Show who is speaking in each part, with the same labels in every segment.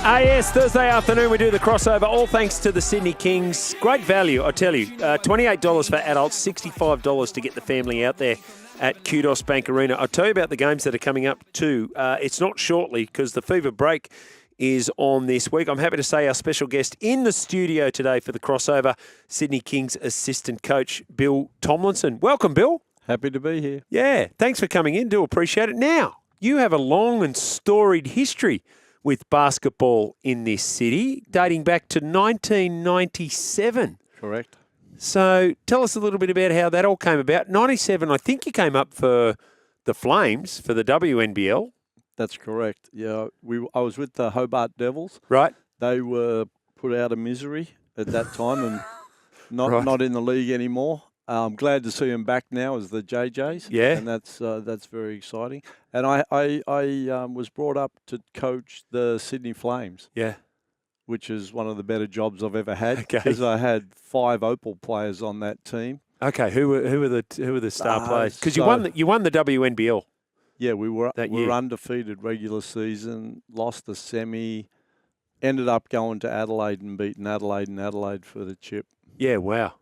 Speaker 1: Yes, Thursday afternoon we do the crossover, all thanks to the Sydney Kings. Great value, I tell you. $28 for adults, $65 to get the family out there at Kudos Bank Arena. I'll tell you about the games that are coming up too. It's not shortly because the Fever Break is on this week. I'm happy to say our special guest in the studio today for the crossover, Sydney Kings assistant coach, Bill Tomlinson. Welcome, Bill.
Speaker 2: Happy to be here.
Speaker 1: Yeah, thanks for coming in. Do appreciate it. Now, you have a long and storied history with basketball in this city, dating back to 1997.
Speaker 2: Correct.
Speaker 1: So tell us a little bit about how that all came about. 97, I think you came up for the Flames, for the WNBL.
Speaker 2: That's correct. Yeah, I was with the Hobart Devils.
Speaker 1: Right.
Speaker 2: They were put out of misery at that time and not in the league anymore. I'm glad to see them back now as the JJs.
Speaker 1: Yeah.
Speaker 2: And that's very exciting. And I was brought up to coach the Sydney Flames.
Speaker 1: Yeah.
Speaker 2: Which is one of the better jobs I've ever had.
Speaker 1: Okay.
Speaker 2: Because I had 5 Opal players on that team.
Speaker 1: Okay. Who were the star players? Because you won the WNBL.
Speaker 2: Yeah, we were
Speaker 1: year.
Speaker 2: Undefeated regular season, lost the semi, ended up going to Adelaide and beating Adelaide for the chip.
Speaker 1: Yeah. Wow.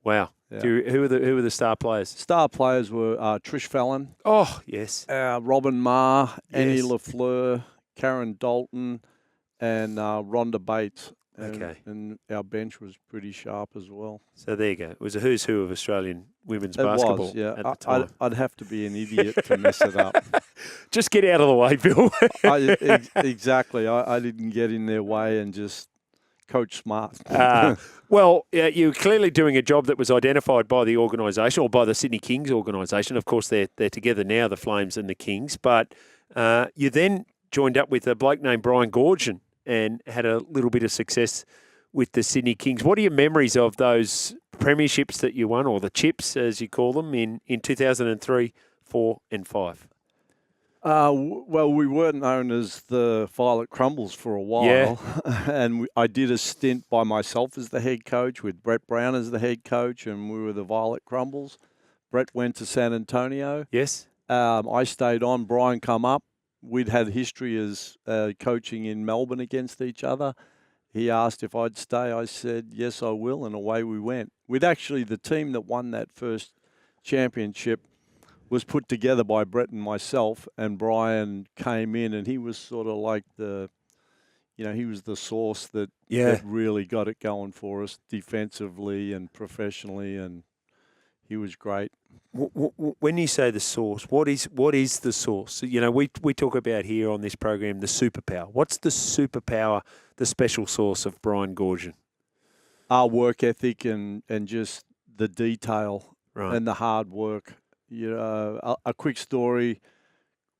Speaker 1: Yeah. Who were the star players? Star
Speaker 2: players were Trish Fallon.
Speaker 1: Oh, yes.
Speaker 2: Robin Ma,
Speaker 1: Yes.
Speaker 2: Annie LaFleur, Karen Dalton, and Rhonda Bates. And our bench was pretty sharp as well.
Speaker 1: So there you go. It was a who's who of Australian women's
Speaker 2: It
Speaker 1: basketball
Speaker 2: was, yeah.
Speaker 1: at the time.
Speaker 2: I'd have to be an idiot to mess it up.
Speaker 1: Just get out of the way, Bill.
Speaker 2: Exactly. I didn't get in their way and just coach smart.
Speaker 1: Well, you're clearly doing a job that was identified by the organisation, or by the Sydney Kings organisation. Of course, they're together now, the Flames and the Kings. But you then joined up with a bloke named Brian Goorjian and had a little bit of success with the Sydney Kings. What are your memories of those premierships that you won, or the chips, as you call them, in 2003, 4 and 5?
Speaker 2: Well, we weren't known as the Violet Crumbles for a while.
Speaker 1: Yeah.
Speaker 2: And I did a stint by myself as the head coach with Brett Brown as the head coach, and we were the Violet Crumbles. Brett went to San Antonio.
Speaker 1: Yes.
Speaker 2: I stayed on. Brian come up. We'd had history as coaching in Melbourne against each other. He asked if I'd stay. I said, yes, I will, and away we went. The team that won that first championship was put together by Brett and myself, and Brian came in, and he was sort of like he was the source that really got it going for us defensively and professionally, and he was great.
Speaker 1: When you say the source, what is the source? You know, we talk about here on this program the superpower. What's the superpower, the special sauce of Brian Goorjian?
Speaker 2: Our work ethic and just the detail and the hard work. You know, a quick story.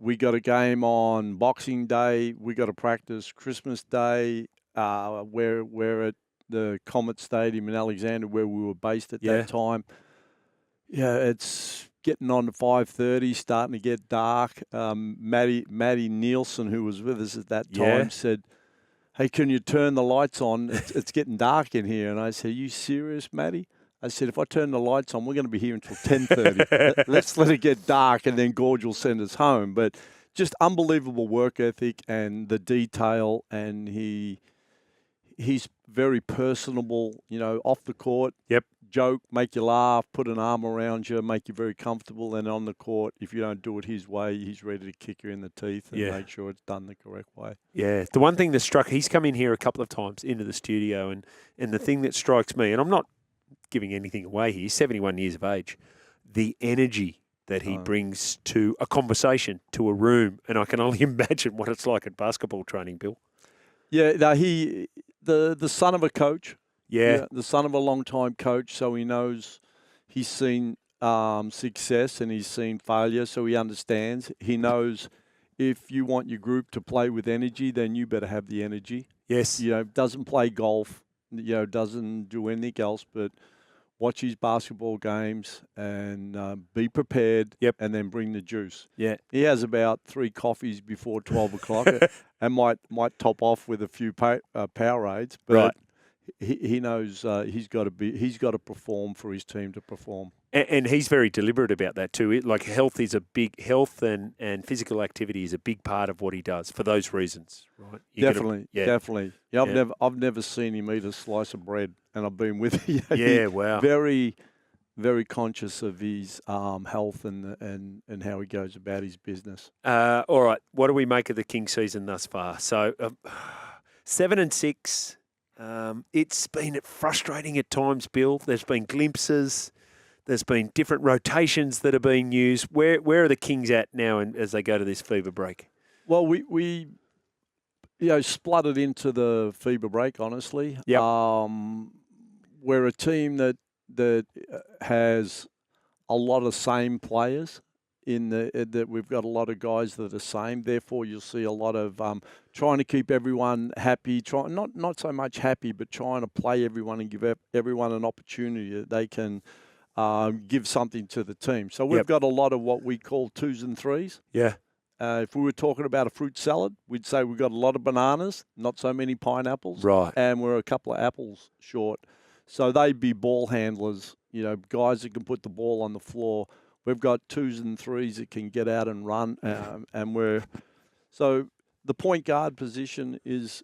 Speaker 2: We got a game on Boxing Day. We got a practice Christmas Day. We're at the Comet Stadium in Alexandria, where we were based at that time. Yeah, it's getting on to 5:30, starting to get dark. Maddie Nielsen, who was with us at that time, said, "Hey, can you turn the lights on? It's getting dark in here." And I said, "Are you serious, Maddie?" I said, if I turn the lights on, we're going to be here until 10:30. Let's let it get dark, and then Gorge will send us home. But just unbelievable work ethic and the detail, and he's very personable, you know, off the court.
Speaker 1: Yep.
Speaker 2: Joke, make you laugh, put an arm around you, make you very comfortable. And on the court, if you don't do it his way, he's ready to kick you in the teeth and make sure it's done the correct way.
Speaker 1: Yeah. The one thing that struck, he's come in here a couple of times into the studio, and the thing that strikes me, and I'm not giving anything away here, he's 71 years of age, the energy that he brings to a conversation, to a room, and I can only imagine what it's like at basketball training, Bill.
Speaker 2: Yeah, no, the son of a coach.
Speaker 1: Yeah,
Speaker 2: the son of a long-time coach, so he knows, he's seen success and he's seen failure, so he understands. He knows if you want your group to play with energy, then you better have the energy.
Speaker 1: Yes.
Speaker 2: You know, doesn't play golf, you know, doesn't do anything else, but watch his basketball games and be prepared and then bring the juice.
Speaker 1: Yeah.
Speaker 2: He has about 3 coffees before 12 o'clock and might top off with a few Powerades, but he knows he's got to perform for his team to perform.
Speaker 1: And he's very deliberate about that too. Like health and physical activity is a big part of what he does for those reasons, right?
Speaker 2: Definitely. Yeah, I've never seen him eat a slice of bread, and I've been with him.
Speaker 1: Wow.
Speaker 2: Very, very conscious of his health and how he goes about his business.
Speaker 1: All right, what do we make of the King season thus far? So 7-6. It's been frustrating at times, Bill. There's been glimpses. There's been different rotations that are being used. Where are the Kings at now as they go to this fever break?
Speaker 2: Well, we spluttered into the fever break, honestly.
Speaker 1: Yep.
Speaker 2: We're a team that has a lot of same players that we've got a lot of guys that are same. Therefore, you'll see a lot of trying to keep everyone happy, not so much happy, but trying to play everyone and give everyone an opportunity that they can give something to the team. So we've got a lot of what we call 2s and 3s.
Speaker 1: Yeah.
Speaker 2: If we were talking about a fruit salad, we'd say we've got a lot of bananas, not so many pineapples.
Speaker 1: Right.
Speaker 2: And we're a couple of apples short. So they'd be ball handlers, guys that can put the ball on the floor. We've got 2s and 3s that can get out and run. So the point guard position is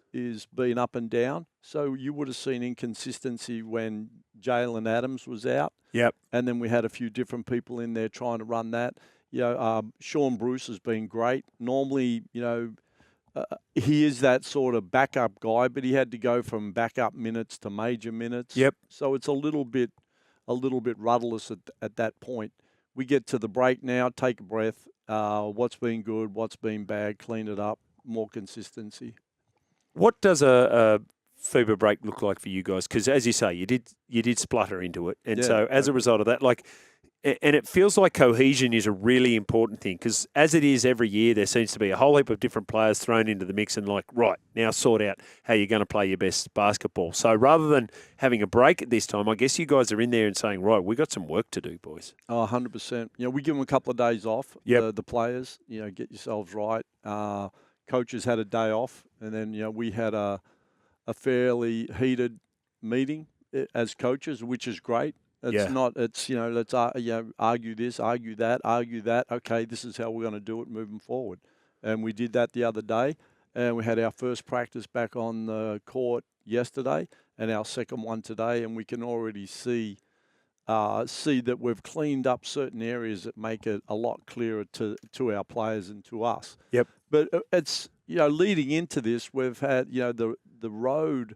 Speaker 2: been up and down. So you would have seen inconsistency when Jalen Adams was out.
Speaker 1: Yep.
Speaker 2: And then we had a few different people in there trying to run that. Sean Bruce has been great. Normally, he is that sort of backup guy, but he had to go from backup minutes to major minutes.
Speaker 1: Yep.
Speaker 2: So it's a little bit rudderless at that point. We get to the break now, take a breath. What's been good, what's been bad, clean it up, more consistency.
Speaker 1: What does a fever break look like for you guys? Because as you say, you did splutter into it, and so as a result of that, and it feels like cohesion is a really important thing, because as it is every year, there seems to be a whole heap of different players thrown into the mix and right, now sort out how you're going to play your best basketball. So rather than having a break at this time, I guess you guys are in there and saying, right, we've got some work to do, boys.
Speaker 2: Oh, 100%. We give them a couple of days off, the players, get yourselves right. Coaches had a day off, and then, we had a fairly heated meeting as coaches, which is great. Let's argue this, argue that. Okay, this is how we're going to do it moving forward. And we did that the other day, and we had our first practice back on the court yesterday and our second one today, and we can already see that we've cleaned up certain areas that make it a lot clearer to our players and to us.
Speaker 1: Yep.
Speaker 2: But it's, leading into this, we've had, the road.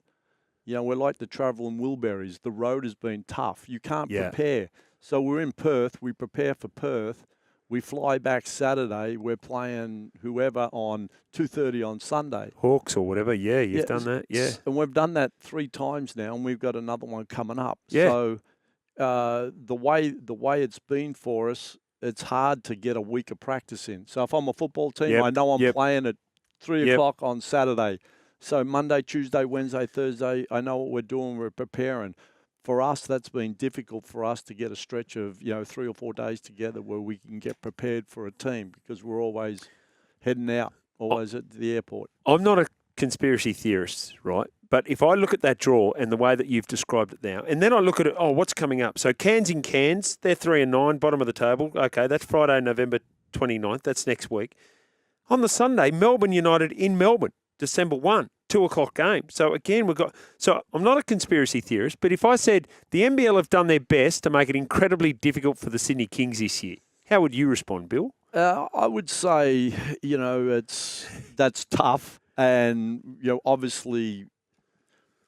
Speaker 2: We're like the travelling Wilburys. The road has been tough. You can't prepare. So we're in Perth. We prepare for Perth. We fly back Saturday. We're playing whoever on 2:30 on Sunday.
Speaker 1: Hawks or whatever. Yeah, you've done that. Yeah.
Speaker 2: And we've done that 3 times now, and we've got another one coming up.
Speaker 1: Yeah.
Speaker 2: So the way it's been for us, it's hard to get a week of practice in. So if I'm a football team, I know I'm playing at 3 o'clock on Saturday. So Monday, Tuesday, Wednesday, Thursday, I know what we're doing. We're preparing. For us, that's been difficult for us to get a stretch of 3 or 4 days together where we can get prepared for a team, because we're always heading out, always at the airport.
Speaker 1: I'm not a conspiracy theorist, right? But if I look at that draw and the way that you've described it now, and then I look at it, what's coming up? So Cairns in Cairns, they're 3-9, bottom of the table. Okay, that's Friday, November 29th. That's next week. On the Sunday, Melbourne United in Melbourne. December 1, 2 o'clock game. So again, I'm not a conspiracy theorist, but if I said the NBL have done their best to make it incredibly difficult for the Sydney Kings this year, how would you respond, Bill?
Speaker 2: I would say, that's tough. And, obviously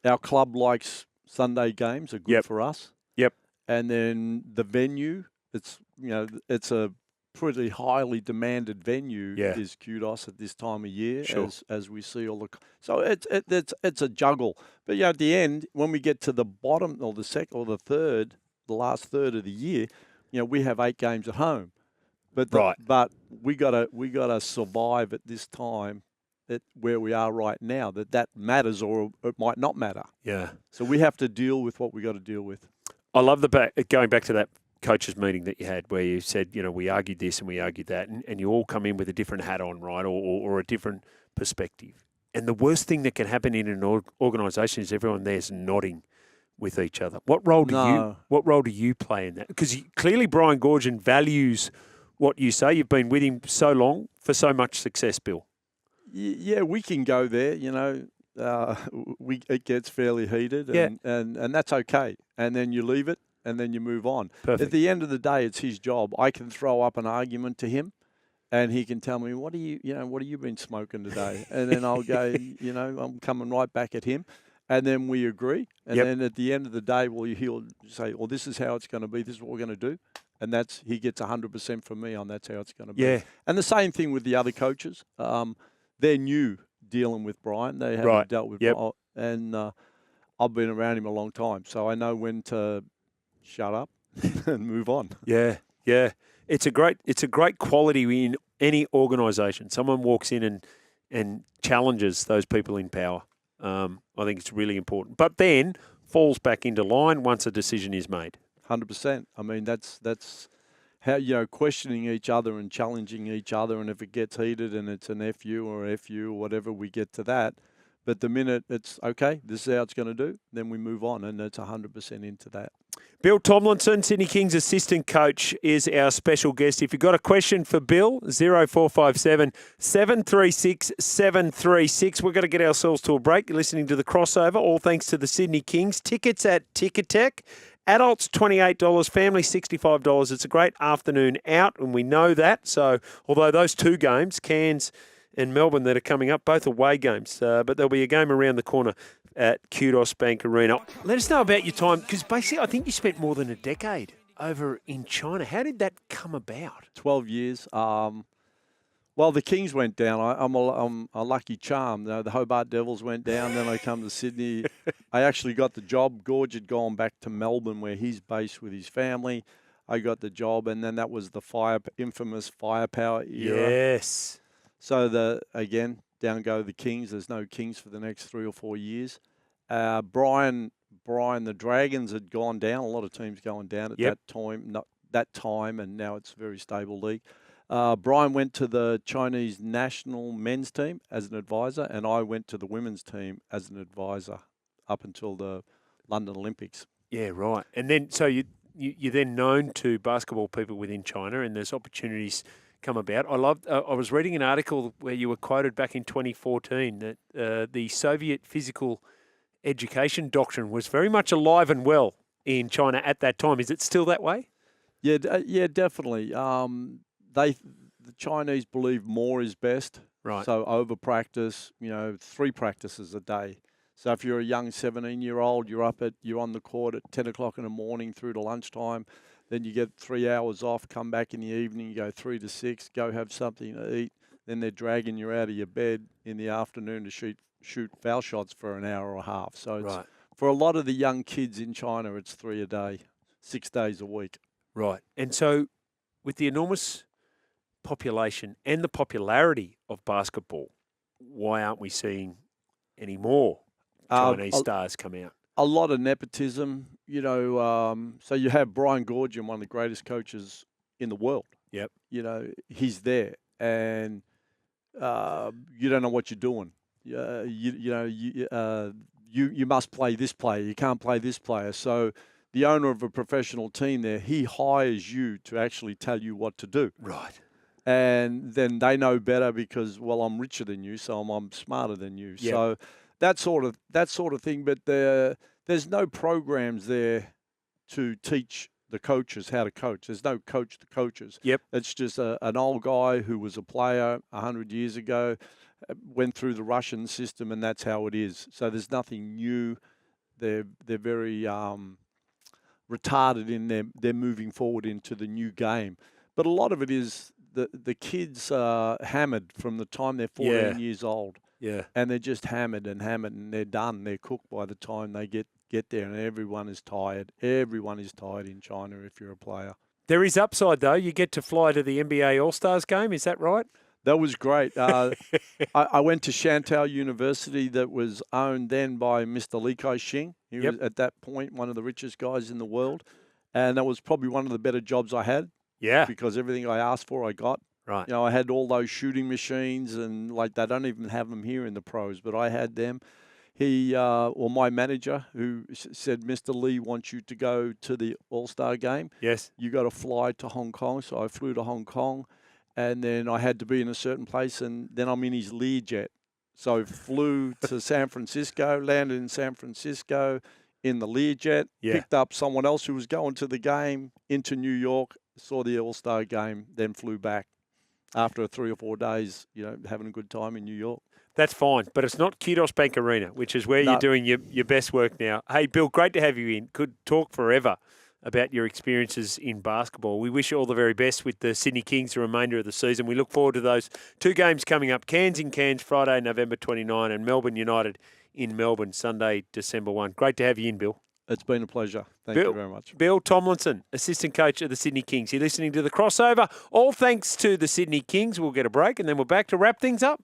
Speaker 2: our club likes Sunday games are good for us.
Speaker 1: Yep.
Speaker 2: And then the venue, it's a pretty highly demanded venue is Kudos at this time of year, as we see all the. So it's a juggle. But at the end, when we get to the bottom or the second or the third, the last third of the year, we have 8 games at home. But but we gotta survive at this time, where we are right now. That matters, or it might not matter.
Speaker 1: Yeah.
Speaker 2: So we have to deal with what we got to deal with.
Speaker 1: I love going back to that coaches meeting that you had where you said, we argued this and we argued that, and you all come in with a different hat on, right, or a different perspective. And the worst thing that can happen in an organisation is everyone there's nodding with each other. What role do you play in that? Because clearly Brian Goorjian values what you say. You've been with him so long for so much success, Bill.
Speaker 2: Yeah, we can go there. It gets fairly heated, and that's okay. And then you leave it, and then you move on.
Speaker 1: Perfect.
Speaker 2: At the end of the day, it's his job. I can throw up an argument to him, and he can tell me, what have you been smoking today? And then I'll go, I'm coming right back at him. And then we agree. And then at the end of the day, he'll say, well, this is how it's going to be. This is what we're going to do. And he gets 100% from me on that's how it's going to be.
Speaker 1: Yeah.
Speaker 2: And the same thing with the other coaches. They're new dealing with Brian. They haven't dealt with Brian. And I've been around him a long time. So I know when to shut up and move on.
Speaker 1: Yeah, yeah. It's a great quality in any organisation. Someone walks in and challenges those people in power. I think it's really important. But then falls back into line once a decision is made.
Speaker 2: 100%. I mean, that's how, questioning each other and challenging each other. And if it gets heated and it's an FU or whatever, we get to that. But the minute it's, okay, this is how it's going to do, then we move on. And it's 100% into that.
Speaker 1: Bill Tomlinson, Sydney Kings assistant coach, is our special guest. If you've got a question for Bill, 0457 736 736. We've got to get ourselves to a break. You're listening to The Crossover, all thanks to the Sydney Kings. Tickets at Ticketek. Adults, $28, family, $65. It's a great afternoon out, and we know that. So, although those two games, Cairns and Melbourne, that are coming up, both away games, but there'll be a game around the corner at Kudos Bank Arena. Let us know about your time, because basically I think you spent more than a decade over in China. How did that come about?
Speaker 2: 12 years. Well, the Kings went down. I'm a lucky charm. The Hobart Devils went down. Then I come to Sydney. I actually got the job. Gorge had gone back to Melbourne, where he's based with his family. I got the job, and then that was the infamous Firepower era.
Speaker 1: Yes.
Speaker 2: So again, down go the Kings. There's no Kings for the next 3 or 4 years. Brian, the Dragons had gone down. A lot of teams going down at that time, and now it's a very stable league. Brian went to the Chinese national men's team as an advisor, and I went to the women's team as an advisor up until the London Olympics.
Speaker 1: Yeah, right. And then, so you're then known to basketball people within China, and there's opportunities come about. I was reading an article where you were quoted back in 2014 that the Soviet physical education doctrine was very much alive and well in China at that time. Is it still that way?
Speaker 2: Yeah, definitely. The Chinese believe more is best.
Speaker 1: Right.
Speaker 2: So over practice, 3 practices a day. So if you're a young 17-year-old, you're on the court at 10 o'clock in the morning through to lunchtime. Then you get 3 hours off, come back in the evening, you go 3 to 6, go have something to eat. Then they're dragging you out of your bed in the afternoon to shoot foul shots for an hour or a half. So it's, for a lot of the young kids in China, it's 3 a day, 6 days a week.
Speaker 1: Right. And so with the enormous population and the popularity of basketball, why aren't we seeing any more Chinese stars come out?
Speaker 2: A lot of nepotism, so you have Brian Goorjian, one of the greatest coaches in the world.
Speaker 1: Yep.
Speaker 2: He's there, and you don't know what you're doing. You must play this player. You can't play this player. So the owner of a professional team there, he hires you to actually tell you what to do.
Speaker 1: Right.
Speaker 2: And then they know better because, well, I'm richer than you, so I'm smarter than you.
Speaker 1: Yep.
Speaker 2: So that sort of thing. But there's no programs there to teach the coaches how to coach. There's no coach the coaches.
Speaker 1: Yep.
Speaker 2: It's just an old guy who was a player 100 years ago, went through the Russian system, and that's how it is. So there's nothing new. They're very retarded in they're moving forward into the new game. But a lot of it is the kids are hammered from the time they're 14 years old.
Speaker 1: Yeah.
Speaker 2: And they're just hammered, and they're done. They're cooked by the time they get there, and everyone is tired. Everyone is tired in China if you're a player.
Speaker 1: There is upside, though. You get to fly to the NBA All-Stars game. Is that right?
Speaker 2: That was great. I went to Shantou University, that was owned then by Mr. Li Kai-shing. He was, at that point, one of the richest guys in the world. And that was probably one of the better jobs I had.
Speaker 1: Yeah.
Speaker 2: Because everything I asked for, I got.
Speaker 1: Right.
Speaker 2: I had all those shooting machines, and they don't even have them here in the pros, but I had them. my manager, who said, Mr. Lee wants you to go to the All-Star game.
Speaker 1: Yes.
Speaker 2: You got to fly to Hong Kong. So I flew to Hong Kong, and then I had to be in a certain place, and then I'm in his Learjet. So flew to San Francisco, landed in San Francisco in the Learjet, picked up someone else who was going to the game into New York, saw the All-Star game, then flew back after 3 or 4 days, having a good time in New York.
Speaker 1: That's fine, but it's not Kudos Bank Arena, which is where you're doing your best work now. Hey, Bill, great to have you in. Could talk forever about your experiences in basketball. We wish you all the very best with the Sydney Kings the remainder of the season. We look forward to those 2 games coming up, Cairns in Cairns, Friday, November 29, and Melbourne United in Melbourne, Sunday, December 1. Great to have you in, Bill.
Speaker 2: It's been a pleasure. Thank you very much.
Speaker 1: Bill Tomlinson, assistant coach of the Sydney Kings. You're listening to The Crossover. All thanks to the Sydney Kings. We'll get a break, and then we're back to wrap things up.